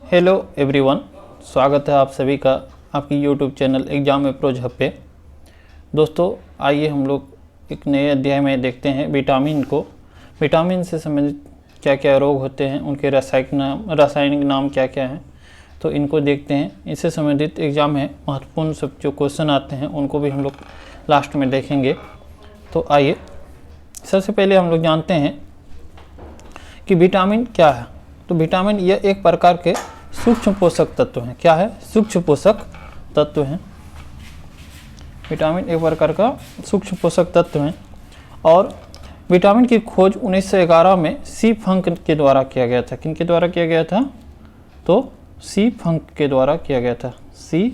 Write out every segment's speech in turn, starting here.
Hello everyone, स्वागत है आप सभी का आपकी YouTube channel exam approach hub पे। दोस्तों आइए हम लोग एक नए अध्याय में देखते हैं विटामिन को। विटामिन से संबंधित क्या क्या रोग होते हैं, उनके रासायनिक नाम क्या क्या हैं, तो इनको देखते हैं। इससे संबंधित एग्ज़ाम में महत्वपूर्ण सब जो क्वेश्चन आते हैं उनको भी हम लोग लास्ट में देखेंगे। तो आइए सबसे पहले हम लोग जानते हैं कि विटामिन क्या है। तो विटामिन यह एक प्रकार के सूक्ष्म पोषक तत्व हैं। क्या है? सूक्ष्म पोषक तत्व हैं। विटामिन एक प्रकार का सूक्ष्म पोषक तत्व हैं और विटामिन की खोज 1911 में सी फंक के द्वारा किया गया था। किनके द्वारा किया गया था? तो सी फंक के द्वारा किया गया था। सी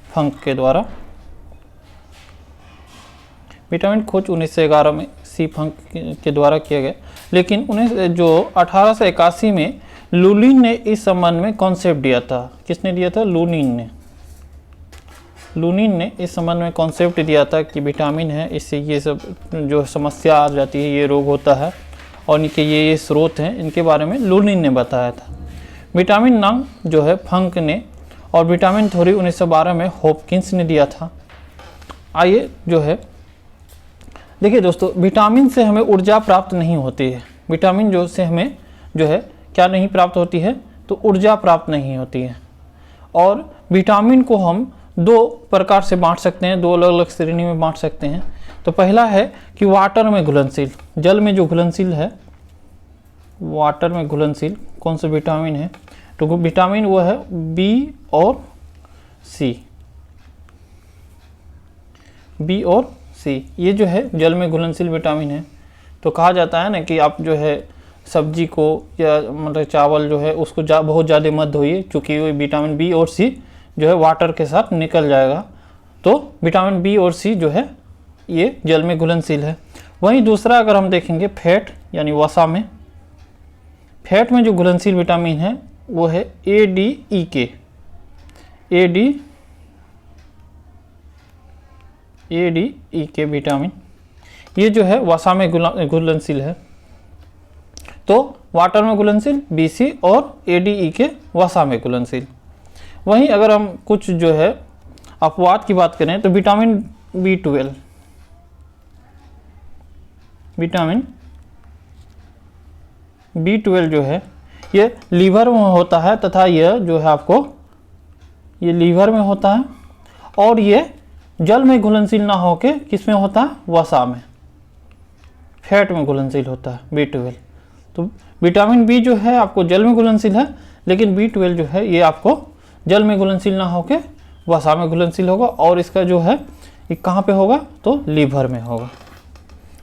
फंक के द्वारा विटामिन खोज 1911 में सी फंक के द्वारा किया गया। लेकिन 1881 में लुलिन ने इस संबंध में कॉन्सेप्ट दिया था। किसने दिया था? लुलिन ने इस संबंध में कॉन्सेप्ट दिया था कि विटामिन है, इससे ये सब जो समस्या आ जाती है, ये रोग होता है और इनके ये स्रोत हैं, इनके बारे में लुलिन ने बताया था। विटामिन नाम जो है फंक ने और विटामिन थ्योरी 1912 में हॉपकिंस ने दिया था। आइए जो है देखिए दोस्तों, विटामिन से हमें ऊर्जा प्राप्त नहीं होती है। विटामिन जो से हमें जो है क्या नहीं प्राप्त होती है? तो ऊर्जा प्राप्त नहीं होती है। और विटामिन को हम दो प्रकार से बांट सकते हैं, दो अलग अलग श्रेणी में बांट सकते हैं। तो पहला है कि वाटर में घुलनशील, जल में जो घुलनशील है, वाटर में घुलनशील कौन सा विटामिन है? तो विटामिन वो है बी और सी। बी और सी ये जो है जल में घुलनशील विटामिन है। तो कहा जाता है ना कि आप जो है सब्जी को या मतलब चावल जो है उसको बहुत ज़्यादा मत धोइए, चूँकि वो विटामिन बी और सी जो है वाटर के साथ निकल जाएगा। तो विटामिन बी और सी जो है ये जल में घुलनशील है। वहीं दूसरा अगर हम देखेंगे फैट यानी वसा में, फैट में जो घुलनशील विटामिन है वो है ADEK। ADEK विटामिन ये जो है वसा में घुलनशील है। तो वाटर में घुलनशील BC और ADEK वसा में घुलनशील। वहीं अगर हम कुछ जो है अपवाद की बात करें तो विटामिन B12, विटामिन B12 जो है ये लीवर में होता है तथा यह जो है आपको ये लीवर में होता है और ये जल में घुलनशील ना होके किस में होता है? वसा में, फैट में घुलनशील होता है B12। तो विटामिन बी जो है आपको जल में घुलनशील है, लेकिन B12 जो है ये आपको जल में घुलनशील ना होके वसा में घुलनशील होगा और इसका जो है ये कहाँ पे होगा? तो लीवर में होगा।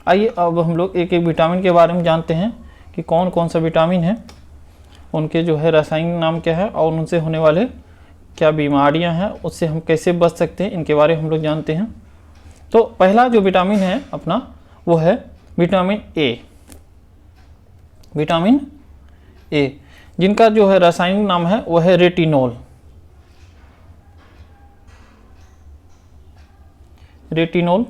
आइए अब हम लोग एक एक विटामिन के बारे में जानते हैं कि कौन कौन सा विटामिन है, उनके जो है रासायनिक नाम क्या है और उनसे होने वाले क्या बीमारियां हैं, उससे हम कैसे बच सकते हैं, इनके बारे में हम लोग जानते हैं। तो पहला जो विटामिन है अपना वो है विटामिन ए। विटामिन ए जिनका जो है रासायनिक नाम है वो है रेटिनोल। रेटिनोल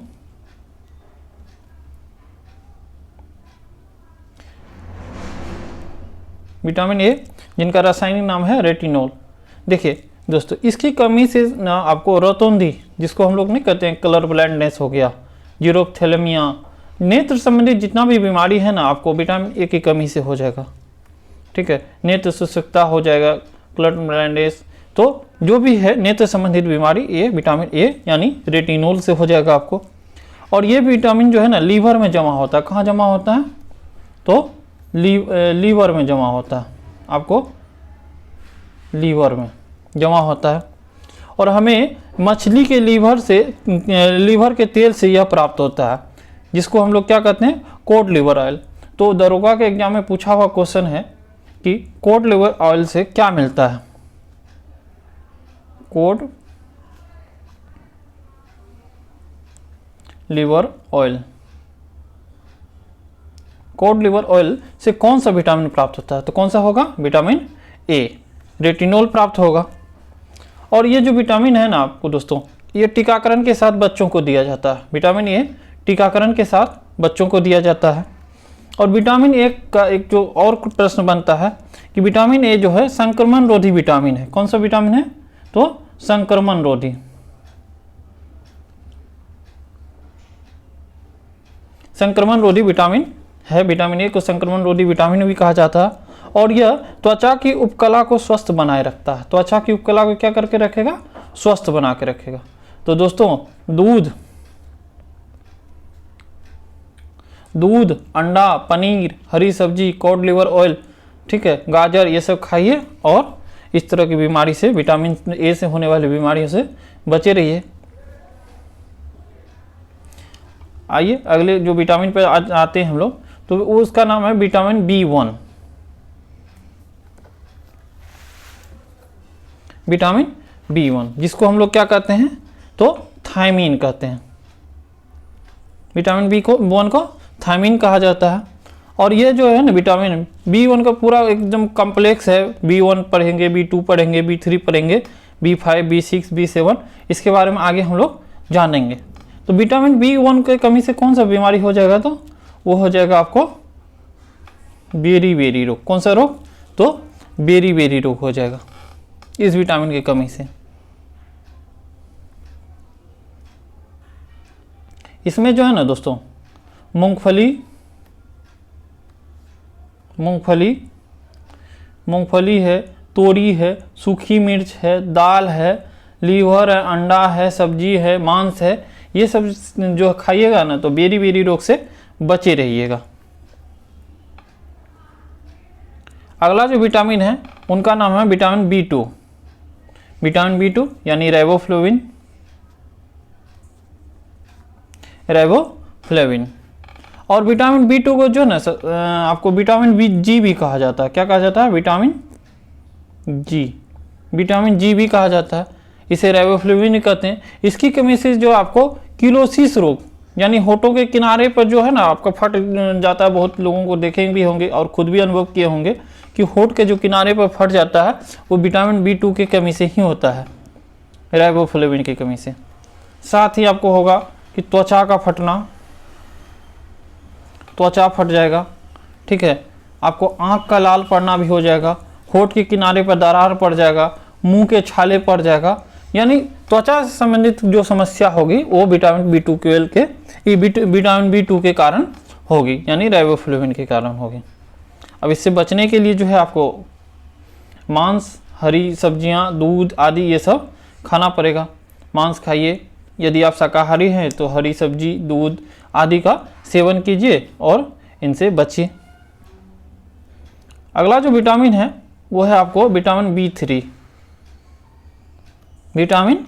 विटामिन ए जिनका रासायनिक नाम है रेटिनोल। देखिए दोस्तों, इसकी कमी से ना आपको रतौंधी, जिसको हम लोग नहीं कहते हैं कलर ब्लाइंडनेस हो गया, जीरोप्थेलेमिया, नेत्र संबंधित जितना भी बीमारी है ना, आपको विटामिन ए की कमी से हो जाएगा। ठीक है, नेत्र शुष्कता हो जाएगा, कलर ब्लाइंडनेस, तो जो भी है नेत्र संबंधित बीमारी ये विटामिन ए यानी रेटिनोल से हो जाएगा आपको। और ये विटामिन जो है ना लीवर में जमा होता है। कहाँ जमा होता है? तो लीवर में जमा होता है, आपको लीवर में जमा होता है। और हमें मछली के लीवर के तेल से यह प्राप्त होता है, जिसको हम लोग क्या कहते हैं? Code liver oil. तो दरोगा के एग्जाम में पूछा हुआ क्वेश्चन है कि कोड लिवर ऑयल से क्या मिलता है? Code liver oil, code liver oil से कौन सा विटामिन प्राप्त होता है? तो कौन सा होगा? विटामिन ए, रेटिनोल प्राप्त होगा। और ये जो विटामिन है ना आपको दोस्तों, ये टीकाकरण के साथ बच्चों को दिया जाता है। विटामिन ए टीकाकरण के साथ बच्चों को दिया जाता है। और विटामिन ए का एक जो और प्रश्न बनता है कि विटामिन ए जो है संक्रमण रोधी विटामिन है। कौन सा विटामिन है? तो संक्रमण रोधी। संक्रमण रोधी विटामिन है। विटामिन ए को संक्रमण रोधी विटामिन भी कहा जाता है। और यह त्वचा की उपकला को स्वस्थ बनाए रखता है। त्वचा की उपकला को क्या करके रखेगा? स्वस्थ बना के रखेगा। तो दोस्तों दूध, अंडा, पनीर, हरी सब्जी, कॉड लिवर ऑयल, ठीक है, गाजर, ये सब खाइए और इस तरह की बीमारी से, विटामिन ए से होने वाली बीमारियों से बचे रहिए। आइए अगले जो विटामिन पे आते हैं हम लोग, तो उसका नाम है विटामिन B1। विटामिन B1 जिसको हम लोग क्या कहते हैं? तो थायमीन कहते हैं। विटामिन B1 को थायमीन कहा जाता है। और ये जो है ना विटामिन B1 का पूरा एकदम कॉम्प्लेक्स है। B1 पढ़ेंगे, B2 पढ़ेंगे, B3 पढ़ेंगे, B5, B6, B7, इसके बारे में आगे हम लोग जानेंगे। तो विटामिन B1 के कमी से कौन सा बीमारी हो जाएगा? तो वो हो जाएगा आपको बेरी रोग। कौन सा रोग? तो बेरी रोग हो जाएगा इस विटामिन की कमी से। इसमें जो है ना दोस्तों मूंगफली है, तोरी है, सूखी मिर्च है, दाल है, लीवर है, अंडा है, सब्जी है, मांस है, ये सब जो खाइएगा ना तो बेरी रोग से बचे रहिएगा। अगला जो विटामिन है उनका नाम है विटामिन B2। विटामिन B2 यानी राइबोफ्लेविन। और विटामिन B2 को जो ना आपको विटामिन G भी कहा जाता है। क्या कहा जाता है? विटामिन G भी कहा जाता है। इसे राइबोफ्लेविन कहते हैं। इसकी कमी से जो आपको किलोसिस रोग यानी होठों के किनारे पर जो है ना आपका फट जाता है, बहुत लोगों को देखेंगे भी होंगे और खुद भी अनुभव किए होंगे कि होठ के जो किनारे पर फट जाता है वो विटामिन B2 की कमी से ही होता है, राइबोफ्लेविन की कमी से। साथ ही आपको होगा कि त्वचा का फटना, त्वचा फट जाएगा, ठीक है। आपको आँख का लाल पड़ना भी हो जाएगा, होठ के किनारे पर दरार पड़ जाएगा, मुंह के छाले पड़ जाएगा, यानी त्वचा से संबंधित जो समस्या होगी वो विटामिन B2 के कारण होगी, यानी राइबोफ्लेविन के कारण होगी। अब इससे बचने के लिए जो है आपको मांस, हरी सब्जियां, दूध आदि ये सब खाना पड़ेगा। मांस खाइए, यदि आप शाकाहारी हैं तो हरी सब्जी, दूध आदि का सेवन कीजिए और इनसे बचिए। अगला जो विटामिन है वो है आपको विटामिन B3। विटामिन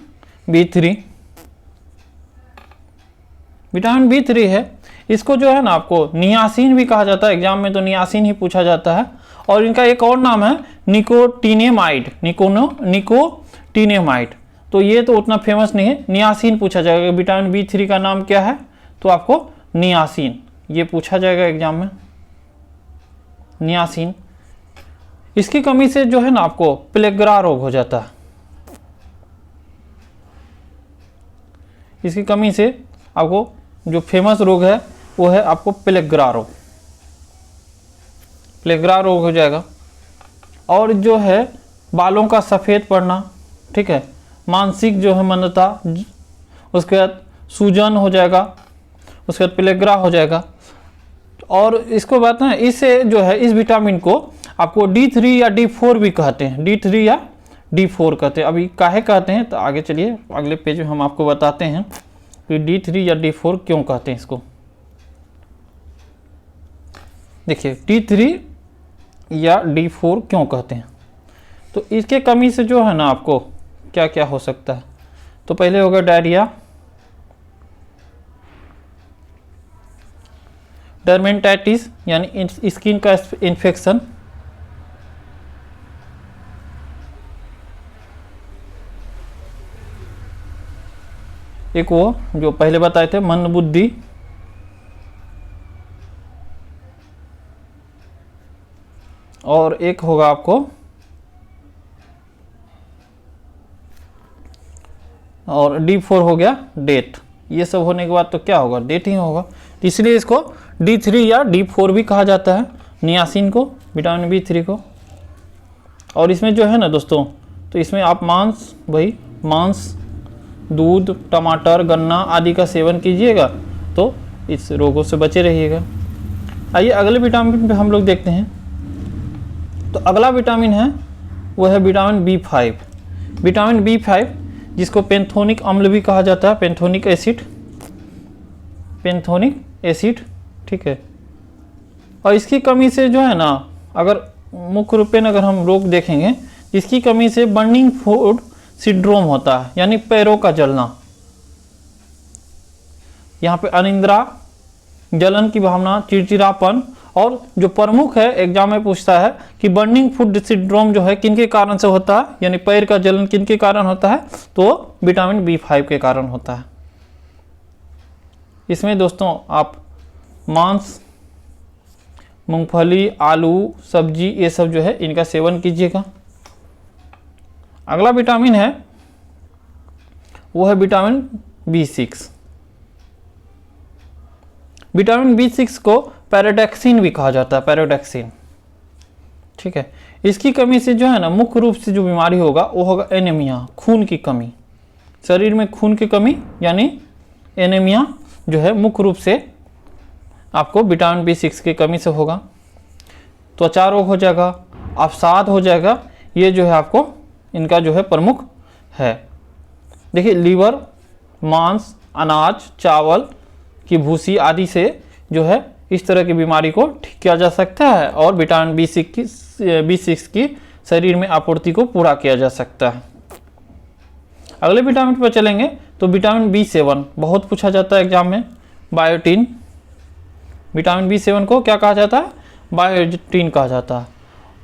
B3 है, इसको जो है ना आपको नियासिन भी कहा जाता है। एग्जाम में तो नियासिन ही पूछा जाता है। और इनका एक और नाम है निकोटिनेमाइड। तो ये तो उतना फेमस नहीं है, नियासिन पूछा जाएगा। विटामिन B3 का नाम क्या है? तो आपको नियासिन, ये पूछा जाएगा एग्जाम में, नियासिन। इसकी कमी से जो है ना आपको पेलेग्रा रोग हो जाता है। इसकी कमी से आपको जो फेमस रोग है वो है आपको पेलेग्रा रोग हो जाएगा। और जो है बालों का सफ़ेद पड़ना, ठीक है, मानसिक जो है मंदता, उसके बाद सूजन हो जाएगा, उसके बाद पेलेग्रा हो जाएगा। और इसको बात है, इससे जो है इस विटामिन को आपको D3 या D4 भी कहते हैं। D3 या D4 कहते हैं। अभी काहे कहते हैं तो आगे चलिए अगले पेज में हम आपको बताते हैं कि D3 या D4 क्यों कहते हैं इसको। देखिए D3 या D4 क्यों कहते हैं, तो इसके कमी से जो है ना आपको क्या क्या हो सकता है। तो पहले होगा डायरिया, डर्मेटाइटिस यानी स्किन का इन्फेक्शन, एक वो जो पहले बताए थे मंदबुद्धि, और एक होगा आपको और D4 हो गया डेथ। ये सब होने के बाद तो क्या होगा, डेथ ही होगा। तो इसलिए इसको D3 या D4 भी कहा जाता है, नियासिन को, विटामिन B3 को। और इसमें जो है ना दोस्तों, तो इसमें आप मांस, वही मांस, दूध, टमाटर, गन्ना आदि का सेवन कीजिएगा तो इस रोगों से बचे रहिएगा। आइए अगले विटामिन पे हम लोग देखते हैं। तो अगला विटामिन है वो है विटामिन B5। विटामिन B5 जिसको पेंथोनिक अम्ल भी कहा जाता है, पेंथोनिक एसिड, पेंथोनिक एसिड, ठीक है। और इसकी कमी से जो है ना, अगर मुख्य रूप में अगर हम रोग देखेंगे, इसकी कमी से बर्निंग फूड सिंड्रोम होता है, यानी पैरों का जलना। यहाँ पे अनिद्रा, जलन की भावना, चिड़चिड़ापन, और जो प्रमुख है एग्जाम में पूछता है कि बर्निंग फूड सिंड्रोम जो है किनके कारण से होता है, यानी पैर का जलन किनके कारण होता है, तो विटामिन B5 के कारण होता है। इसमें दोस्तों आप मांस, मूंगफली, आलू, सब्जी, ये सब जो है इनका सेवन कीजिएगा। अगला विटामिन है वो है विटामिन B6। विटामिन B6 को पैराडॉक्सिन भी कहा जाता है, पैराडॉक्सिन, ठीक है। इसकी कमी से जो है ना, मुख्य रूप से जो बीमारी होगा वो होगा एनीमिया, खून की कमी। शरीर में खून की कमी यानी एनीमिया जो है मुख्य रूप से आपको विटामिन B6 की कमी से होगा। त्वचा रोग हो जाएगा, अवसाद हो जाएगा, ये जो है आपको इनका जो है प्रमुख है। देखिए लीवर, मांस, अनाज, चावल की भूसी आदि से जो है इस तरह की बीमारी को ठीक किया जा सकता है, और विटामिन B6 की शरीर में आपूर्ति को पूरा किया जा सकता है। अगले विटामिन पर चलेंगे तो विटामिन B7 बहुत पूछा जाता है एग्जाम में, बायोटीन। विटामिन B7 को क्या कहा जाता है, बायोटीन कहा जाता है।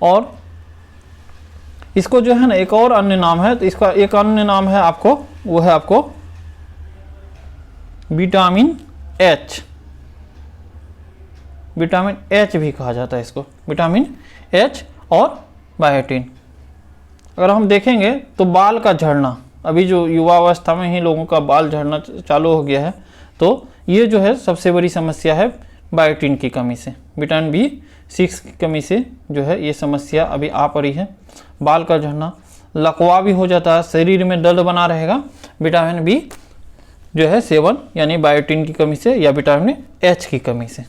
और इसको जो है ना एक और अन्य नाम है, तो इसका एक अन्य नाम है आपको, वो है आपको विटामिन H। विटामिन H भी कहा जाता है इसको, विटामिन H और बायोटीन। अगर हम देखेंगे तो बाल का झड़ना, अभी जो युवा अवस्था में ही लोगों का बाल झड़ना चालू हो गया है, तो ये जो है सबसे बड़ी समस्या है बायोटीन की कमी से, विटामिन B6 की कमी से जो है ये समस्या अभी आ पड़ी है। बाल का झड़ना, लकवा भी हो जाता है, शरीर में दर्द बना रहेगा, विटामिन B जो है सेवन यानी बायोटीन की कमी से या विटामिन H की कमी से।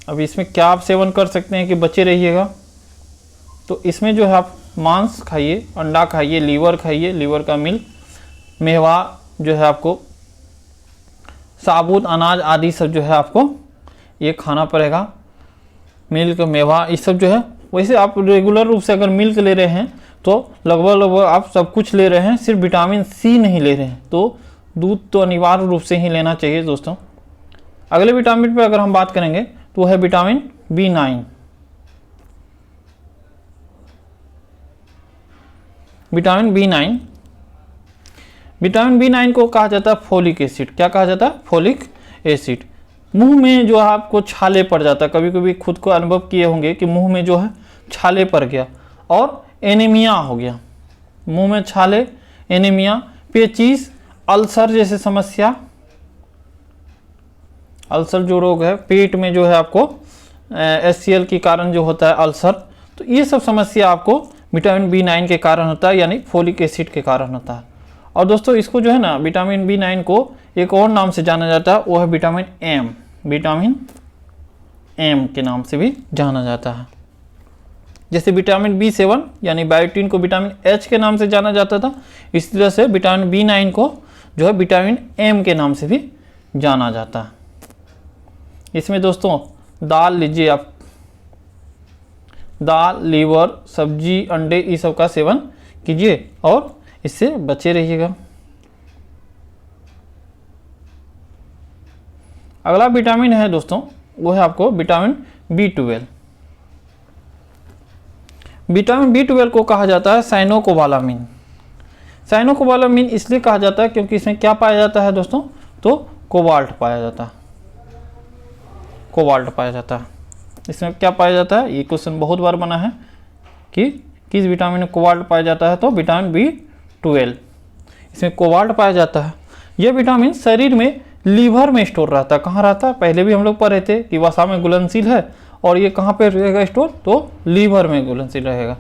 अब इसमें क्या आप सेवन कर सकते हैं कि बचे रहिएगा, तो इसमें जो है आप मांस खाइए, अंडा खाइए, लीवर खाइए, लीवर का मिल्क, मेवा जो है आपको, साबुत अनाज आदि सब जो है आपको ये खाना पड़ेगा। मिल्क, मेवा, ये सब जो है, वैसे आप रेगुलर रूप से अगर मिल्क ले रहे हैं तो लगभग आप सब कुछ ले रहे हैं, सिर्फ विटामिन C नहीं ले रहे हैं, तो दूध तो अनिवार्य रूप से ही लेना चाहिए दोस्तों। अगले विटामिन पे अगर हम बात करेंगे तो है vitamin B9। Vitamin B9, vitamin B9 को कहा जाता है फोलिक एसिड। क्या कहा जाता है, फोलिक एसिड। मुंह में जो आपको छाले पड़ जाता है, कभी कभी खुद को अनुभव किए होंगे कि मुंह में जो है छाले पड़ गया और एनीमिया हो गया, मुंह में छाले, एनीमिया, पेचिस, अल्सर जैसे समस्या, अल्सर जो रोग है, पेट में जो है आपको HCl के कारण जो होता है अल्सर, तो ये सब समस्या आपको विटामिन B9 के कारण होता है, यानी फोलिक एसिड के कारण होता है। और दोस्तों इसको जो है ना विटामिन B9 को एक और नाम से जाना जाता है, वो है विटामिन M। विटामिन M के नाम से भी जाना जाता है। जैसे विटामिन B7 यानी बायोटीन को विटामिन H के नाम से जाना जाता था, इस तरह से विटामिन B9 को जो है विटामिन M के नाम से भी जाना जाता है। इसमें दोस्तों दाल लीजिए आप, दाल, लीवर, सब्जी, अंडे, ये सब का सेवन कीजिए और इससे बचे रहिएगा। अगला विटामिन है दोस्तों, वो है आपको विटामिन B12। विटामिन B12 को कहा जाता है साइनोकोबालामिन। साइनोकोबालामिन इसलिए कहा जाता है क्योंकि इसमें क्या पाया जाता है दोस्तों, तो कोबाल्ट पाया जाता है, कोबाल्ट पाया जाता है। इसमें क्या पाया जाता है, ये क्वेश्चन बहुत बार बना है कि किस विटामिन में कोबाल्ट पाया जाता है, तो विटामिन B12। इसमें कोबाल्ट पाया जाता है। यह विटामिन शरीर में लीवर में स्टोर रहता है। कहाँ रहता है? पहले भी हम लोग पढ़े थे कि वसा में घुलनशील है, और ये कहाँ पे रहेगा स्टोर? तो लीवर में घुलनशील रहेगा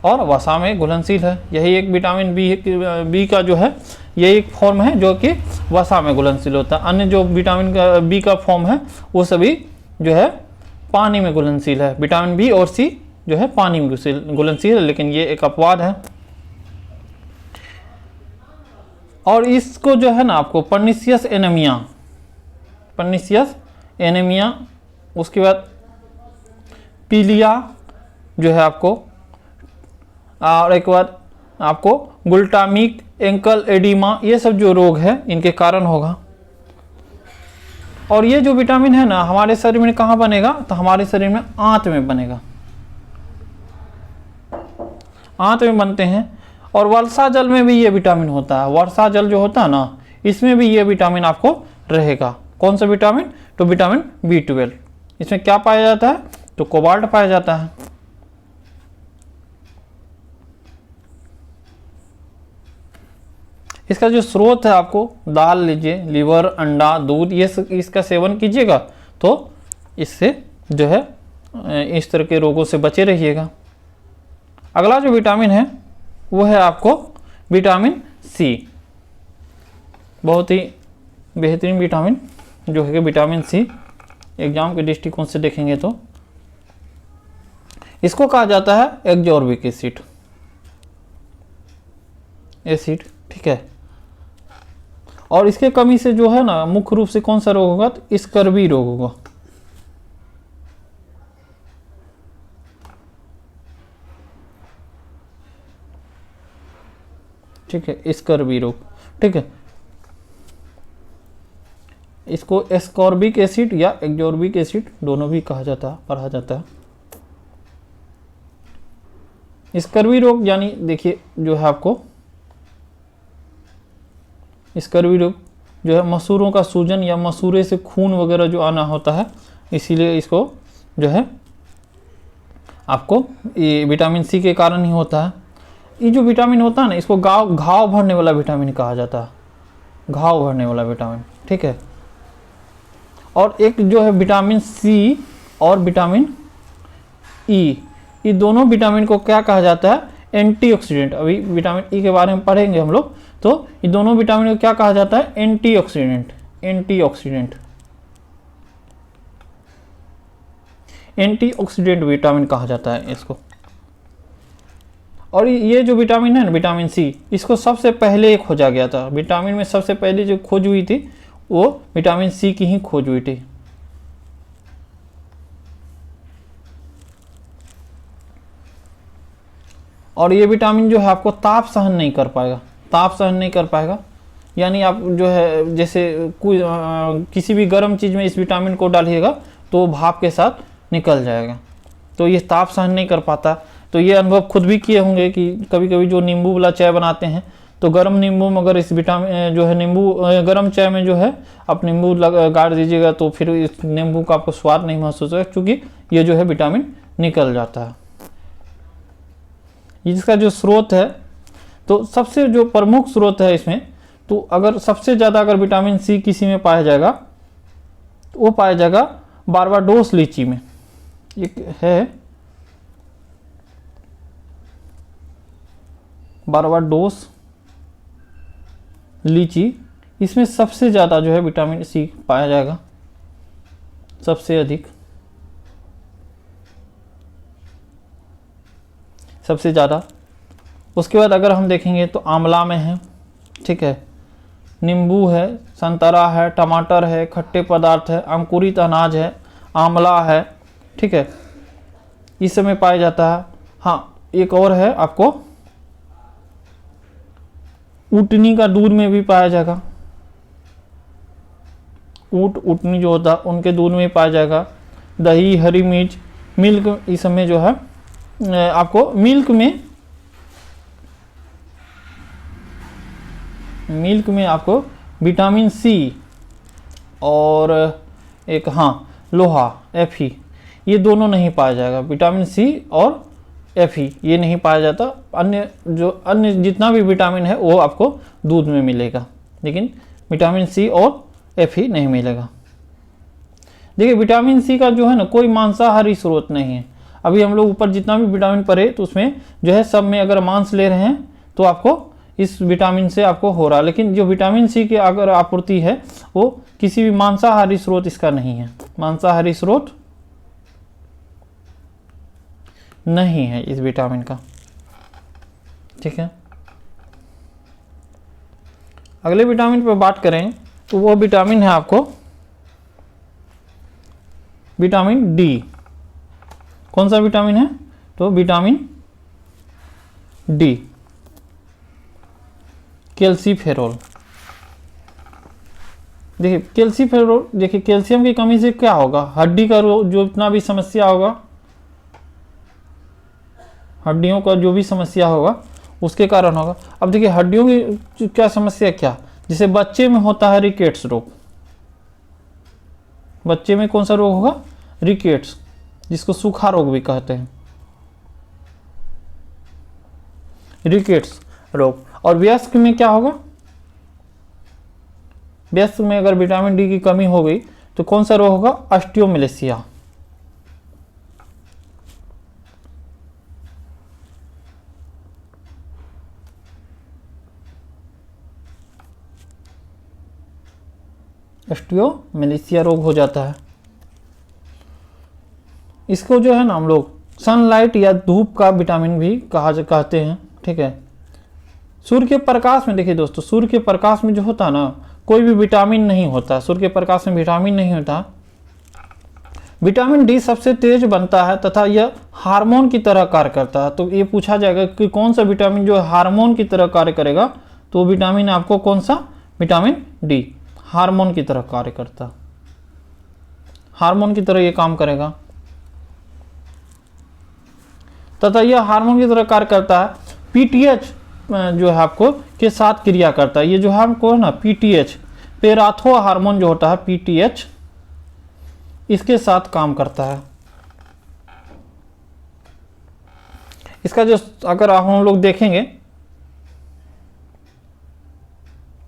और वसा में घुलनशील है। यही एक विटामिन बी का जो है ये एक फॉर्म है जो कि वसा में घुलनशील होता है। अन्य जो विटामिन का बी का फॉर्म है वो सभी जो है पानी में घुलनशील है। विटामिन बी और सी जो है पानी में घुलनशील है, लेकिन ये एक अपवाद है। और इसको जो है ना आपको पर्नीशियस एनीमिया, उसके बाद पीलिया जो है आपको, और एक बार आपको गुल्टामिक एंकल एडिमा, ये सब जो रोग है इनके कारण होगा। और ये जो विटामिन है ना हमारे शरीर में कहाँ बनेगा? तो हमारे शरीर में आंत में बनेगा, आंत में बनते हैं। और वर्षा जल में भी ये विटामिन होता है। वर्षा जल जो होता है ना इसमें भी ये विटामिन आपको रहेगा। कौन सा विटामिन? तो विटामिन B12। इसमें क्या पाया जाता है? तो कोबाल्ट पाया जाता है। इसका जो स्रोत है आपको दाल लीजिए, लीवर, अंडा, दूध, ये इसका सेवन कीजिएगा तो इससे जो है इस तरह के रोगों से बचे रहिएगा। अगला जो विटामिन है वो है आपको विटामिन सी। बहुत ही बेहतरीन विटामिन जो है कि विटामिन सी, एग्जाम के दृष्टिकोण से देखेंगे तो इसको कहा जाता है एग्जॉर्बिक एसिड, ठीक है। और इसके कमी से जो है ना मुख्य रूप से कौन सा रोग होगा? तो स्कर्वी रोग होगा, ठीक है, स्कर्वी रोग, ठीक है। इसको एस्कॉर्बिक एसिड या एग्जॉर्बिक एसिड दोनों भी कहा जाता है, पढ़ा जाता है। स्कर्वी रोग यानी देखिए जो है आपको स्कर्वी रोग जो है मसूरों का सूजन या मसूरे से खून वगैरह जो आना होता है, इसीलिए इसको जो है आपको ये विटामिन सी के कारण ही होता है। ये जो विटामिन होता है ना इसको घाव भरने वाला विटामिन कहा जाता है, घाव भरने वाला विटामिन, ठीक है। और एक जो है विटामिन सी और विटामिन ई, ये दोनों विटामिन को क्या कहा जाता है? एंटीऑक्सीडेंट। अभी विटामिन ई के बारे में पढ़ेंगे हम लोग। तो ये दोनों विटामिन को क्या कहा जाता है? एंटीऑक्सीडेंट विटामिन कहा जाता है इसको। और ये जो विटामिन है ना विटामिन सी, इसको सबसे पहले खोजा गया था। विटामिन में सबसे पहले जो खोज हुई थी वो विटामिन सी की ही खोज हुई थी। और ये विटामिन जो है आपको ताप सहन नहीं कर पाएगा, यानी आप जो है जैसे किसी भी गर्म चीज़ में इस विटामिन को डालिएगा तो भाप के साथ निकल जाएगा, तो ये ताप सहन नहीं कर पाता। तो ये अनुभव खुद भी किए होंगे कि कभी कभी जो नींबू वाला चाय बनाते हैं तो गर्म नींबू में अगर इस विटामिन जो है नींबू गर्म चाय में जो है आप नींबू गाड़ दीजिएगा तो फिर इस नींबू का आपको स्वाद नहीं महसूस होगा, क्योंकि ये जो है विटामिन निकल जाता है। इसका जो स्रोत है तो सबसे जो प्रमुख स्रोत है इसमें, तो अगर सबसे ज़्यादा अगर विटामिन सी किसी में पाया जाएगा तो वो पाया जाएगा बारबाडोस लीची में। एक है बारबाडोस लीची, इसमें सबसे ज़्यादा जो है विटामिन सी पाया जाएगा, सबसे अधिक, सबसे ज़्यादा। उसके बाद अगर हम देखेंगे तो आंवला में है, ठीक है, नींबू है, संतरा है, टमाटर है, खट्टे पदार्थ है, अंकुरित अनाज है, आंवला है, ठीक है, इस समय पाया जाता है। हाँ, एक और है आपको ऊटनी का दूध में भी पाया जाएगा, ऊटनी जो होता है उनके दूध में पाया जाएगा। दही, हरी मिर्च, मिल्क, इस समय जो है आपको मिल्क में आपको विटामिन सी और एक लोहा Fe, ये दोनों नहीं पाया जाएगा। विटामिन सी और Fe ये नहीं पाया जाता। अन्य जितना भी विटामिन है वो आपको दूध में मिलेगा, लेकिन विटामिन सी और Fe नहीं मिलेगा। देखिए विटामिन सी का जो है ना कोई मांसाहारी स्रोत नहीं है। अभी हम लोग ऊपर जितना भी विटामिन पढ़े तो उसमें जो है सब में अगर मांस ले रहे हैं तो आपको इस विटामिन से आपको हो रहा, लेकिन जो विटामिन सी की अगर आपूर्ति है वो किसी भी मांसाहारी स्रोत इसका नहीं है, मांसाहारी स्रोत नहीं है इस विटामिन का। ठीक है, अगले विटामिन पर बात करें तो वो विटामिन है आपको विटामिन डी। कौन सा विटामिन है? तो विटामिन डी, कैल्सीफेरोल। देखिए कैल्सीफेरोल, देखिए कैल्शियम की कमी से क्या होगा, हड्डी का जो इतना भी समस्या होगा, हड्डियों का जो भी समस्या होगा उसके कारण होगा। अब देखिए हड्डियों की क्या समस्या, क्या जैसे बच्चे में होता है रिकेट्स रोग। बच्चे में कौन सा रोग होगा? रिकेट्स, जिसको सूखा रोग भी कहते हैं, रिकेट्स रोग। और वयस्क में क्या होगा? वयस्क में अगर विटामिन डी की कमी हो गई तो कौन सा रोग होगा? ऑस्टियोमेलेसिया। ऑस्टियोमेलेसिया रोग हो जाता है। इसको जो है ना हम लोग सनलाइट या धूप का विटामिन भी कहते हैं। ठीक है, सूर्य के प्रकाश में, देखिए दोस्तों सूर्य के प्रकाश में जो होता है ना कोई भी विटामिन नहीं होता, सूर्य के प्रकाश में विटामिन नहीं होता। विटामिन डी सबसे तेज बनता है तथा यह हार्मोन की तरह कार्य करता है। तो ये पूछा जाएगा कि कौन सा विटामिन जो हार्मोन की तरह कार्य करेगा, तो विटामिन आपको कौन सा? विटामिन डी हार्मोन की तरह कार्य करता, हार्मोन की तरह ये काम करेगा तथा यह हार्मोन की तरह कार्य करता है। पीटीएच जो है आपको के साथ क्रिया करता है। ये जो है हमको ना पीटीएच, पेराथो हार्मोन जो होता है पीटीएच, इसके साथ काम करता है। इसका जो अगर हम लोग देखेंगे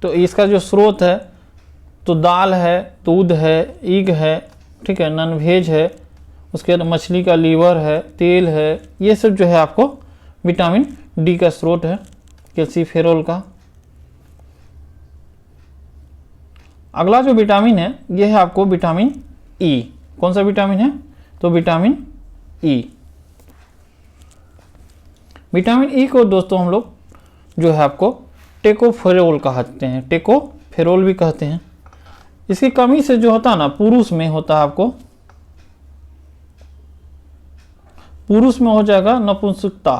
तो इसका जो स्रोत है तो दाल है, दूध है, एग है, ठीक है, नॉन वेज है, उसके बाद मछली का लीवर है, तेल है, ये सब जो है आपको विटामिन डी का स्रोत है, कैल्सीफेरोल का। अगला जो विटामिन है ये है आपको विटामिन ई। कौन सा विटामिन है? तो विटामिन ई। विटामिन ई को दोस्तों हम लोग जो है आपको टेकोफेरोल कहते हैं, टेकोफेरोल भी कहते हैं। इसकी कमी से जो होता है ना पुरुष में होता है, आपको पुरुष में हो जाएगा नपुंसकता,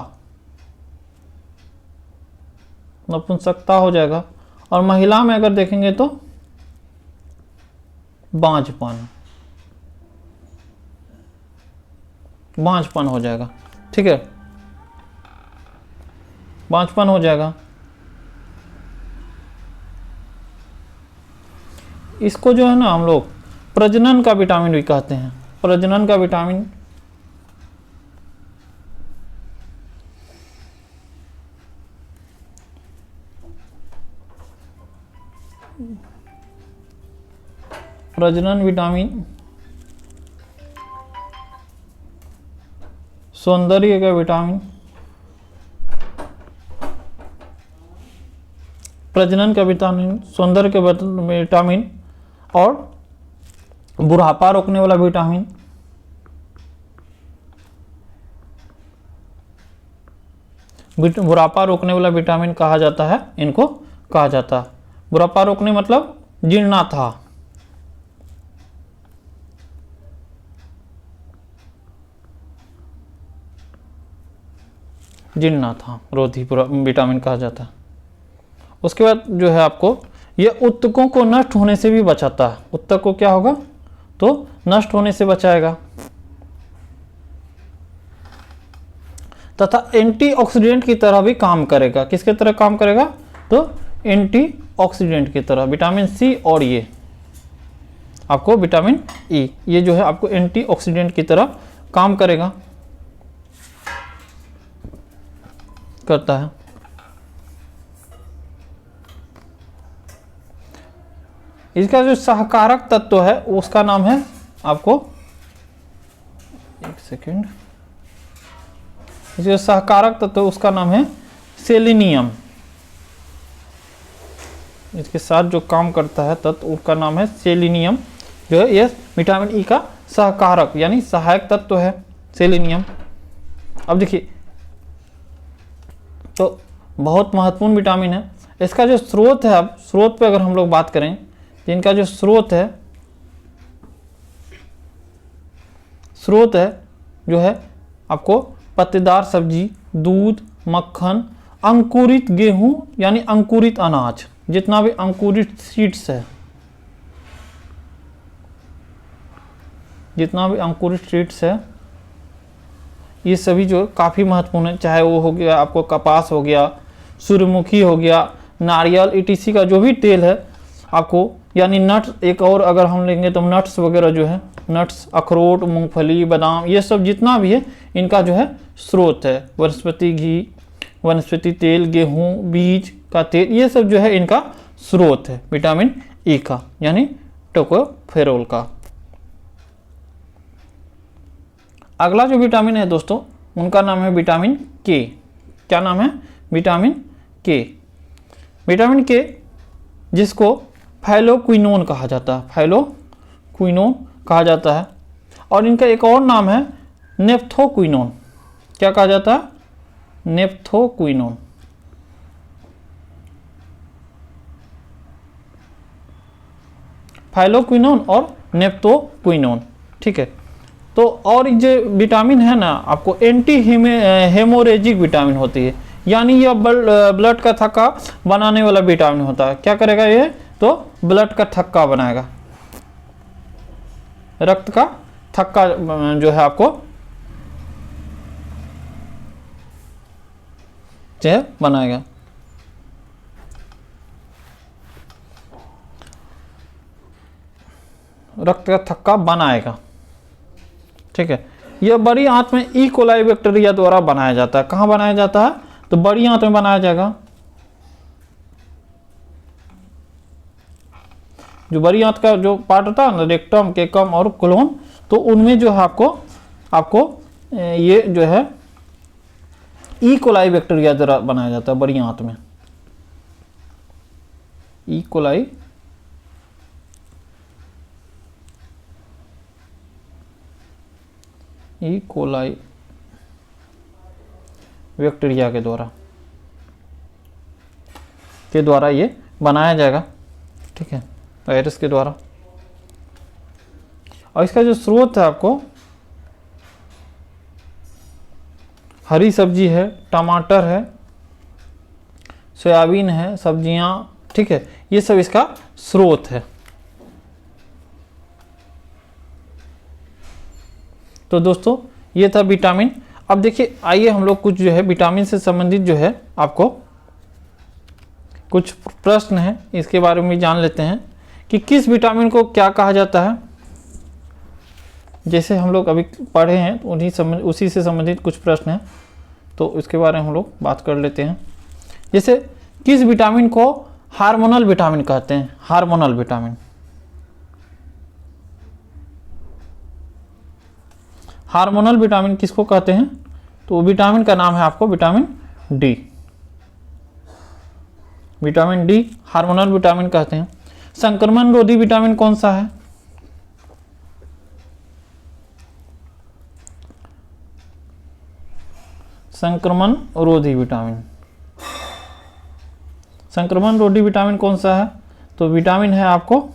नपुंसकता हो जाएगा। और महिला में अगर देखेंगे तो बांझपन, बांझपन हो जाएगा। ठीक है, बांझपन हो जाएगा। इसको जो है ना हम लोग प्रजनन का विटामिन भी कहते हैं, प्रजनन का विटामिन। प्रजनन विटामिन, सौंदर्य का विटामिन, प्रजनन का विटामिन, सौंदर्य का विटामिन और बुढ़ापा रोकने वाला विटामिन, बुढ़ापा रोकने वाला विटामिन कहा जाता है, इनको कहा जाता है। बुढ़ापा रोकने मतलब जीर्णता, जीर्णता रोधी विटामिन कहा जाता है। उसके बाद जो है आपको ये उत्तकों को नष्ट होने से भी बचाता है। उत्तक को क्या होगा? तो नष्ट होने से बचाएगा तथा एंटीऑक्सीडेंट की तरह भी काम करेगा। किसके तरह काम करेगा? तो एंटीऑक्सीडेंट की तरह। विटामिन सी और ये आपको विटामिन ई, ये जो है आपको एंटीऑक्सीडेंट की तरह काम करेगा। करता है। इसका जो सहकारक तत्व है उसका नाम है आपको, एक सेकेंड, जो सहकारक तत्व उसका नाम है सेलेनियम। इसके साथ जो काम करता है तत्व उसका नाम है सेलेनियम, जो है यह विटामिन ई का सहकारक यानी सहायक तत्व है सेलेनियम। अब देखिए, तो बहुत महत्वपूर्ण विटामिन है। इसका जो स्रोत है, अब स्रोत पे अगर हम लोग बात करें तो इनका जो स्रोत है जो है आपको पत्तेदार सब्जी, दूध, मक्खन, अंकुरित गेहूं यानी अंकुरित अनाज, जितना भी अंकुरित सीड्स है, जितना भी अंकुरित सीड्स है, ये सभी जो काफ़ी महत्वपूर्ण है। चाहे वो हो गया आपको कपास हो गया, सूर्यमुखी हो गया, नारियल ईटीसी का जो भी तेल है आपको, यानी नट्स, एक और अगर हम लेंगे तो नट्स वगैरह जो है, नट्स, अखरोट, मूंगफली, बादाम, ये सब जितना भी है इनका जो है स्रोत है। वनस्पति घी, वनस्पति तेल, गेहूं, बीज का तेल, ये सब जो है इनका स्रोत है विटामिन ई का, यानी टोकोफेरोल का। अगला जो विटामिन है दोस्तों, उनका नाम है विटामिन के। क्या नाम है? विटामिन के। विटामिन के जिसको फाइलोक्विनोन कहा जाता है, फाइलोक्विनोन कहा जाता है, और इनका एक और नाम है नेफ्थोक्विनोन। क्या कहा जाता है? नेफ्थोक्विनोन। फाइलोक्विनोन और नेफ्थोक्विनोन, ठीक है। तो और जो विटामिन है ना आपको, एंटी हेमोरेजिक विटामिन होती है, यानी यह ब्लड का थक्का बनाने वाला विटामिन होता है। क्या करेगा ये? तो ब्लड का थक्का बनाएगा, रक्त का थक्का जो है आपको जो है बनाएगा। रक्त का थक्का बनाएगा, ठीक है। यह बड़ी आंत में ई कोलाई बैक्टीरिया द्वारा बनाया जाता है। कहाँ बनाया जाता है? तो बड़ी आंत में बनाया जाएगा। जो बड़ी आंत का जो पार्ट होता है ना, रेक्टम, केकम और कोलोन, तो उनमें जो है आपको ये जो है ई कोलाई बैक्टीरिया द्वारा बनाया जाता है बड़ी आंत में। ई कोलाई बैक्टीरिया के द्वारा ये बनाया जाएगा, ठीक है, वायरस के द्वारा। और इसका जो स्रोत है आपको, हरी सब्जी है, टमाटर है, सोयाबीन है, सब्जियां, ठीक है, ये सब इसका स्रोत है। तो दोस्तों ये था विटामिन। अब देखिए, आइए हम लोग कुछ जो है विटामिन से संबंधित जो है आपको कुछ प्रश्न है, इसके बारे में जान लेते हैं कि किस विटामिन को क्या कहा जाता है। जैसे हम लोग अभी पढ़े हैं उसी से संबंधित कुछ प्रश्न हैं, तो इसके बारे में हम लोग बात कर लेते हैं। जैसे किस विटामिन को हार्मोनल विटामिन कहते हैं? हार्मोनल विटामिन, हार्मोनल विटामिन किसको कहते हैं? तो विटामिन का नाम है आपको vitamin D. Vitamin D hormonal vitamin कहते हैं। संक्रमण रोधी विटामिन कौन सा है? संक्रमण रोधी विटामिन, संक्रमण रोधी विटामिन कौन सा है? तो विटामिन है आपको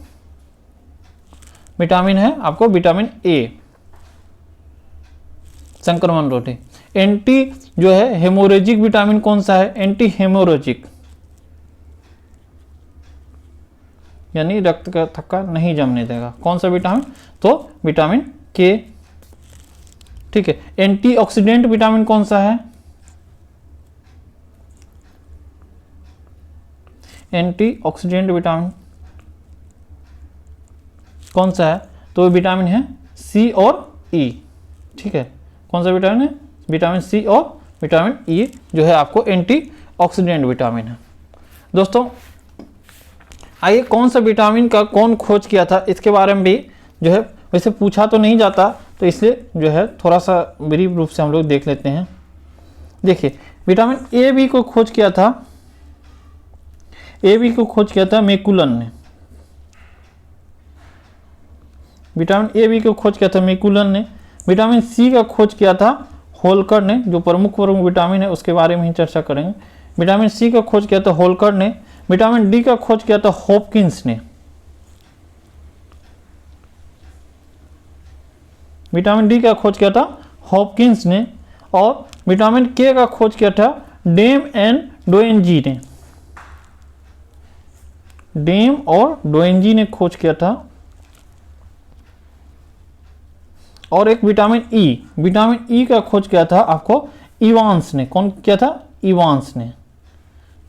विटामिन ए, संक्रमण रोधी। एंटी जो है हेमोरेजिक विटामिन कौन सा है? एंटी हेमोरेजिक, यानी रक्त का थक्का नहीं जमने देगा। कौन सा विटामिन? तो विटामिन के, ठीक है। एंटीऑक्सीडेंट विटामिन कौन सा है? एंटीऑक्सीडेंट विटामिन कौन सा है? तो विटामिन है सी और ई, ठीक है। कौन सा विटामिन है? विटामिन सी और विटामिन ई जो है आपको एंटीऑक्सीडेंट विटामिन है। दोस्तों आइए कौन सा विटामिन का कौन खोज किया था इसके बारे में भी जो है वैसे पूछा तो नहीं जाता, तो इसलिए जो है थोड़ा सा ब्रीफ रूप से हम लोग देख लेते हैं। देखिए विटामिन ए बी को खोज किया था, ए बी को खोज किया था मैकुलन ने। विटामिन ए बी को खोज किया था मैकुलन ने। विटामिन सी का खोज किया था होल्कर ने, जो प्रमुख विटामिन है उसके बारे में ही चर्चा करेंगे। विटामिन सी का खोज किया था होल्कर ने। विटामिन डी का खोज किया था हॉपकिंस ने। विटामिन डी का खोज किया था हॉपकिंस ने। और विटामिन के का खोज किया था डेम एंड डोएनजी ने। डेम और डोएनजी ने खोज किया था। और एक विटामिन ई का खोज किया था आपको इवांस ने। कौन किया था? इवांस ने।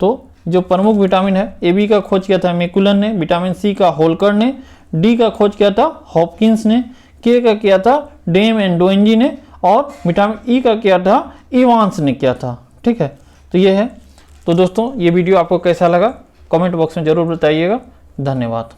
तो जो प्रमुख विटामिन है, ए बी का खोज किया था मैकुलन ने, विटामिन सी का होल्कर ने, डी का खोज किया था हॉपकिंस ने, के का किया था डेम एंड डोएनजी ने, और विटामिन ई का किया था इवांस ने किया था। ठीक है, तो ये है। तो दोस्तों ये वीडियो आपको कैसा लगा कमेंट बॉक्स में जरूर बताइएगा। धन्यवाद।